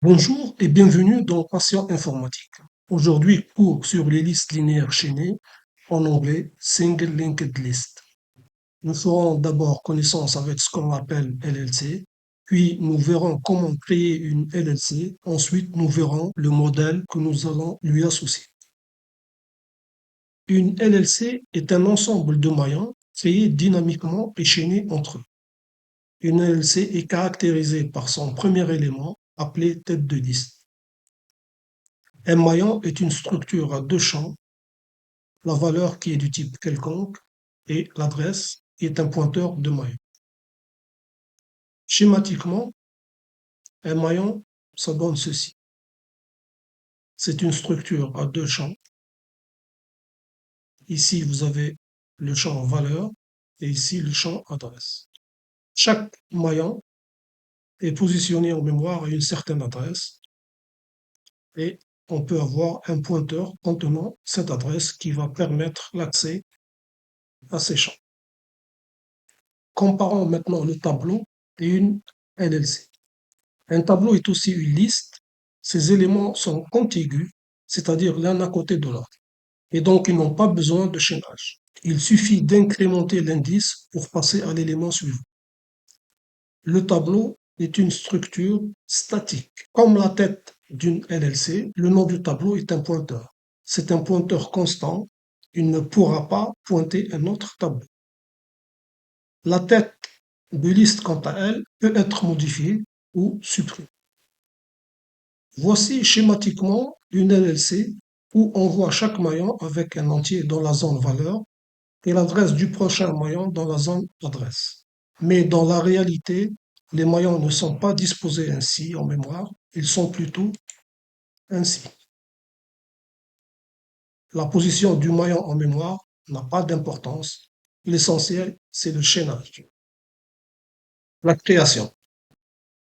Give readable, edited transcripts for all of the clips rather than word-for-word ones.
Bonjour et bienvenue dans Passion informatique. Aujourd'hui, cours sur les listes linéaires chaînées, en anglais Single Linked List. Nous ferons d'abord connaissance avec ce qu'on appelle LLC, puis nous verrons comment créer une LLC, ensuite nous verrons le modèle que nous allons lui associer. Une LLC est un ensemble de maillons créés dynamiquement et chaînés entre eux. Une LLC est caractérisée par son premier élément, appelé tête de liste. Un maillon est une structure à deux champs, la valeur qui est du type quelconque et l'adresse qui est un pointeur de maillon. Schématiquement, un maillon, ça donne ceci. C'est une structure à deux champs. Ici, vous avez le champ valeur et ici le champ adresse. Chaque maillon est positionné en mémoire à une certaine adresse et on peut avoir un pointeur contenant cette adresse qui va permettre l'accès à ces champs. Comparons maintenant le tableau et une LLC. Un tableau est aussi une liste. Ces éléments sont contigus, c'est-à-dire l'un à côté de l'autre. Et donc, ils n'ont pas besoin de chaînage. Il suffit d'incrémenter l'indice pour passer à l'élément suivant. Le tableau est une structure statique. Comme la tête d'une LLC, le nom du tableau est un pointeur. C'est un pointeur constant. Il ne pourra pas pointer un autre tableau. La tête de liste, quant à elle, peut être modifiée ou supprimée. Voici schématiquement une LLC où on voit chaque maillon avec un entier dans la zone valeur et l'adresse du prochain maillon dans la zone adresse. Mais dans la réalité, les maillons ne sont pas disposés ainsi en mémoire, ils sont plutôt ainsi. La position du maillon en mémoire n'a pas d'importance. L'essentiel, c'est le chaînage. La création.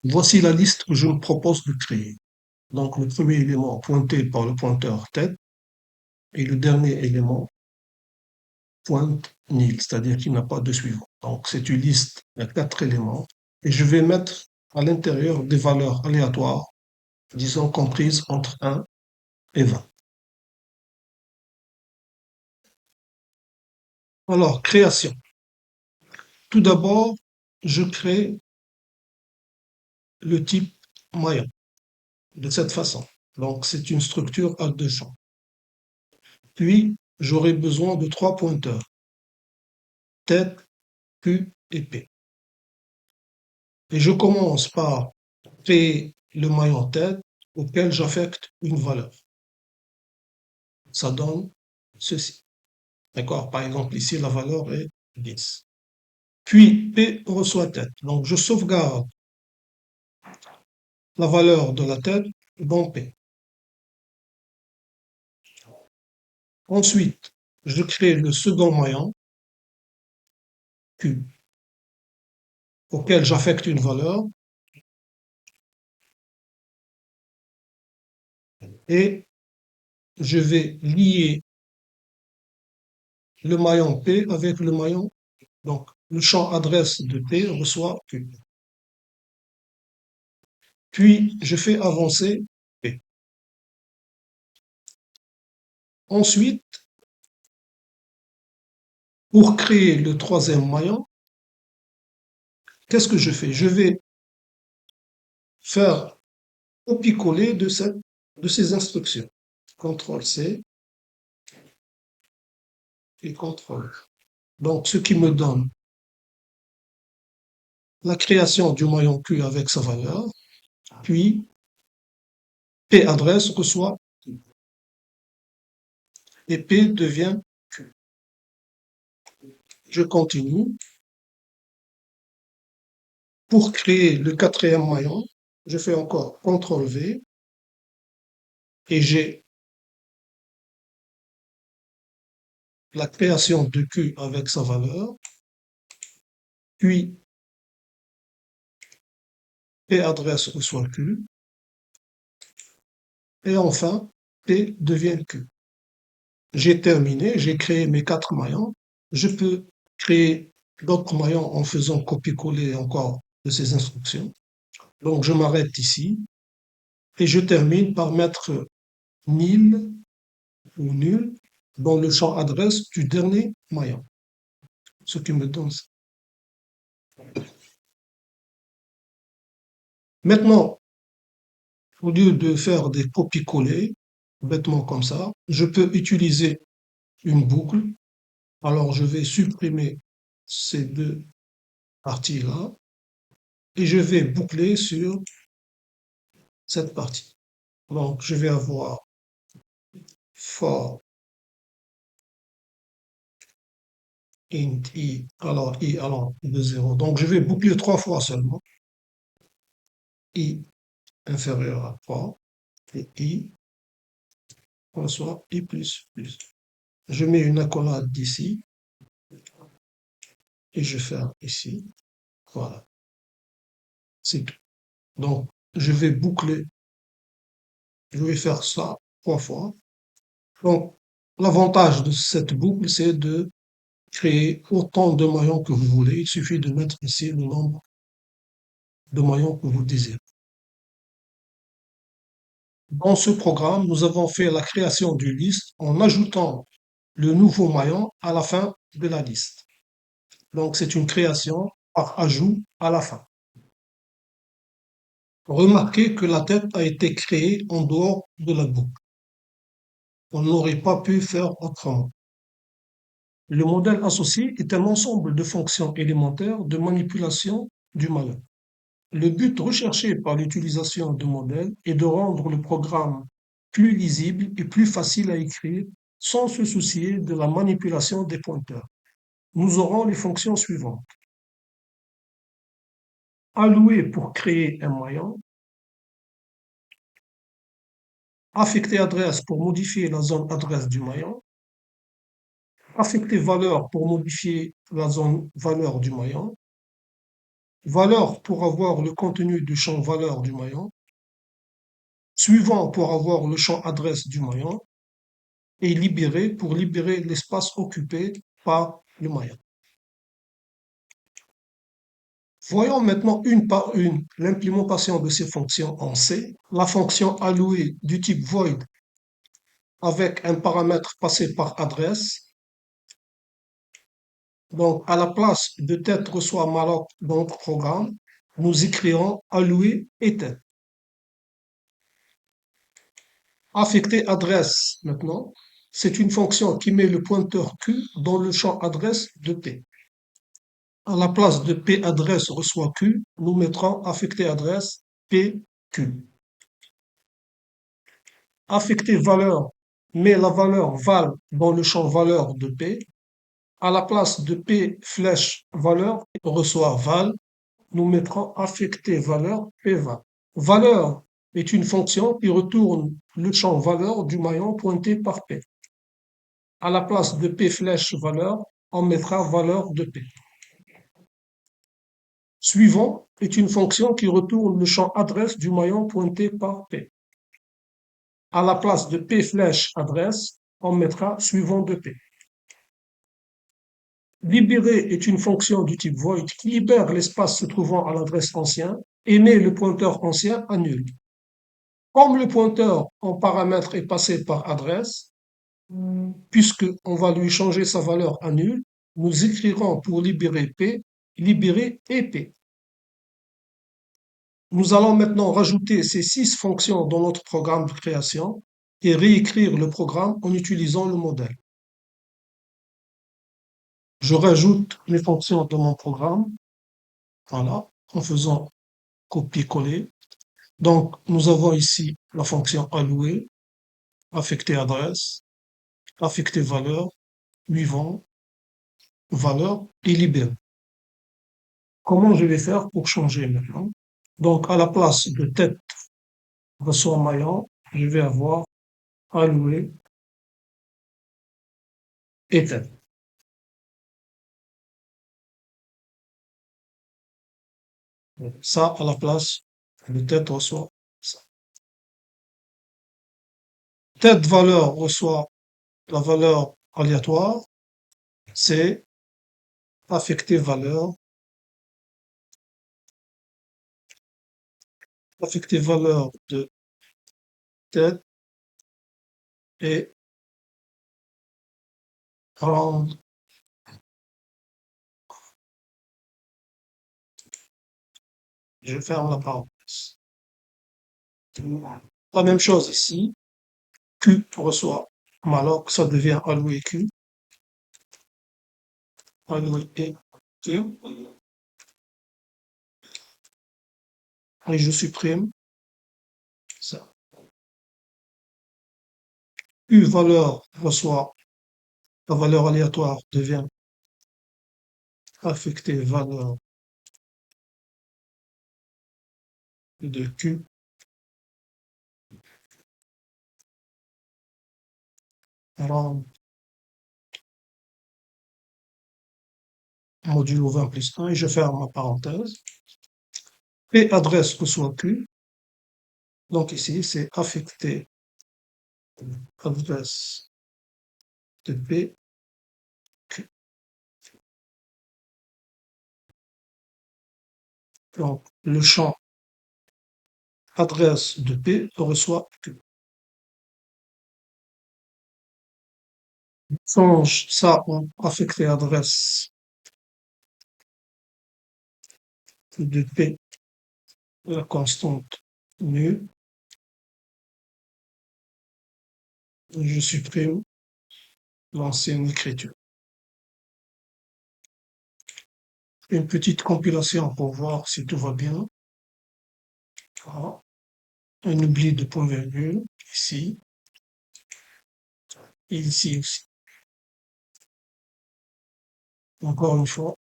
Voici la liste que je me propose de créer. Donc le premier élément pointé par le pointeur tête et le dernier élément pointe nil, c'est-à-dire qu'il n'a pas de suivant. Donc c'est une liste à 4 éléments et je vais mettre à l'intérieur des valeurs aléatoires, disons comprises entre 1 et 20. Alors, création. Tout d'abord, je crée le type maillon de cette façon. Donc c'est une structure à deux champs. Puis, j'aurai besoin de trois pointeurs, tête, Q et P. Et je commence par créer le maillon tête auquel j'affecte une valeur. Ça donne ceci. D'accord? Par exemple, ici, la valeur est 10. Puis, P reçoit tête. Donc, je sauvegarde la valeur de la tête dans P. Ensuite, je crée le second maillon, Q, auquel j'affecte une valeur. Et je vais lier le maillon P avec le maillon. Donc, le champ adresse de P reçoit Q. Puis, je fais avancer P. Ensuite, pour créer le troisième maillon, qu'est-ce que je fais? Je vais faire copier-coller de ces instructions. CTRL-C et CTRL. Donc, ce qui me donne la création du maillon Q avec sa valeur, puis P adresse reçoit Q. Et P devient Q. Je continue. Pour créer le quatrième maillon, je fais encore CTRL-V et j'ai la création de Q avec sa valeur, puis P adresse reçoit Q, et enfin P devient Q. J'ai terminé, j'ai créé mes 4 maillons. Je peux créer d'autres maillons en faisant copier-coller encore de ces instructions. Donc je m'arrête ici et je termine par mettre nil ou nul dans le champ adresse du dernier maillon, ce qui me donne ça. Maintenant, au lieu de faire des copier-coller, bêtement comme ça, je peux utiliser une boucle. Alors, je vais supprimer ces deux parties-là et je vais boucler sur cette partie. Donc, je vais avoir for int i alors de 0. Donc, je vais boucler 3 fois seulement. I inférieur à 3 et i reçoit i plus plus. Je mets une accolade d'ici et je ferme ici. Voilà, c'est tout. Donc, je vais boucler, je vais faire ça 3 fois. Donc, l'avantage de cette boucle, c'est de créer autant de maillons que vous voulez. Il suffit de mettre ici le nombre de maillons que vous désirez. Dans ce programme, nous avons fait la création d'une liste en ajoutant le nouveau maillon à la fin de la liste. Donc, c'est une création par ajout à la fin. Remarquez que la tête a été créée en dehors de la boucle. On n'aurait pas pu faire autrement. Le modèle associé est un ensemble de fonctions élémentaires de manipulation du maillon. Le but recherché par l'utilisation de modèles est de rendre le programme plus lisible et plus facile à écrire sans se soucier de la manipulation des pointeurs. Nous aurons les fonctions suivantes. Allouer pour créer un maillon, affecter adresse pour modifier la zone adresse du maillon, affecter valeur pour modifier la zone valeur du maillon, valeur pour avoir le contenu du champ valeur du maillon, suivant pour avoir le champ adresse du maillon, et libérer pour libérer l'espace occupé par le maillon. Voyons maintenant une par une l'implémentation de ces fonctions en C. La fonction allouée du type void avec un paramètre passé par adresse. Donc, à la place de tête reçoit malloc dans notre programme, nous écrivons alloué et tête. Affecter adresse maintenant, c'est une fonction qui met le pointeur Q dans le champ adresse de P. À la place de P adresse reçoit Q, nous mettrons affecter adresse PQ. Affecter valeur met la valeur val dans le champ valeur de P. À la place de P flèche valeur reçoit val, nous mettrons affecter valeur pval. Valeur est une fonction qui retourne le champ valeur du maillon pointé par P. À la place de P flèche valeur, on mettra valeur de P. Suivant est une fonction qui retourne le champ adresse du maillon pointé par P. À la place de P flèche adresse, on mettra suivant de P. Libérer est une fonction du type void qui libère l'espace se trouvant à l'adresse ancienne et met le pointeur ancien à nul. Comme le pointeur en paramètre est passé par adresse, puisqu'on va lui changer sa valeur à nul, nous écrirons pour libérer P, libérer EP. Nous allons maintenant rajouter ces 6 fonctions dans notre programme de création et réécrire le programme en utilisant le modèle. Je rajoute les fonctions de mon programme, voilà, en faisant copier-coller. Donc, nous avons ici la fonction allouer, affecter adresse, affecter valeur, suivant, valeur et libérer. Comment je vais faire pour changer maintenant? Donc, à la place de tête reçoit maillon, je vais avoir alloué et tête. Ça, à la place de tête reçoit ça. Tête valeur reçoit la valeur aléatoire, c'est affecter valeur, de tête et round. Je ferme la parenthèse. La même chose ici. Q reçoit malloc, ça devient alloué Q. Alloué Q. Et je supprime ça. U valeur reçoit la valeur aléatoire devient affectée valeur de Q. Round modulo 20 plus 1 et je ferme ma parenthèse. P adresse reçoit Q. Donc ici, c'est affecté adresse de P. Q. Donc le champ adresse de P reçoit Q. Change ça en affecté adresse de P, la constante nu. Je supprime l'ancienne écriture. Une petite compilation pour voir si tout va bien. Voilà. On oublie de point-virgule ici et ici aussi. Encore une fois,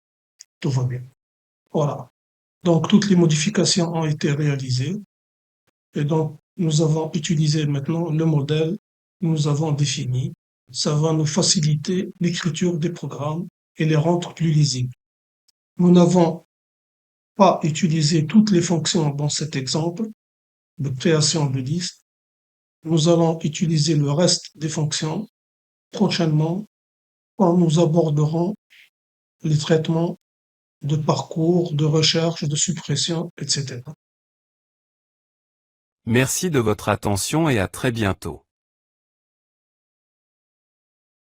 tout va bien. Voilà. Donc toutes les modifications ont été réalisées et donc nous avons utilisé maintenant le modèle que nous avons défini. Ça va nous faciliter l'écriture des programmes et les rendre plus lisibles. Nous n'avons pas utilisé toutes les fonctions dans cet exemple de création de liste. Nous allons utiliser le reste des fonctions prochainement quand nous aborderons les traitements de parcours, de recherche, de suppression, etc. Merci de votre attention et à très bientôt.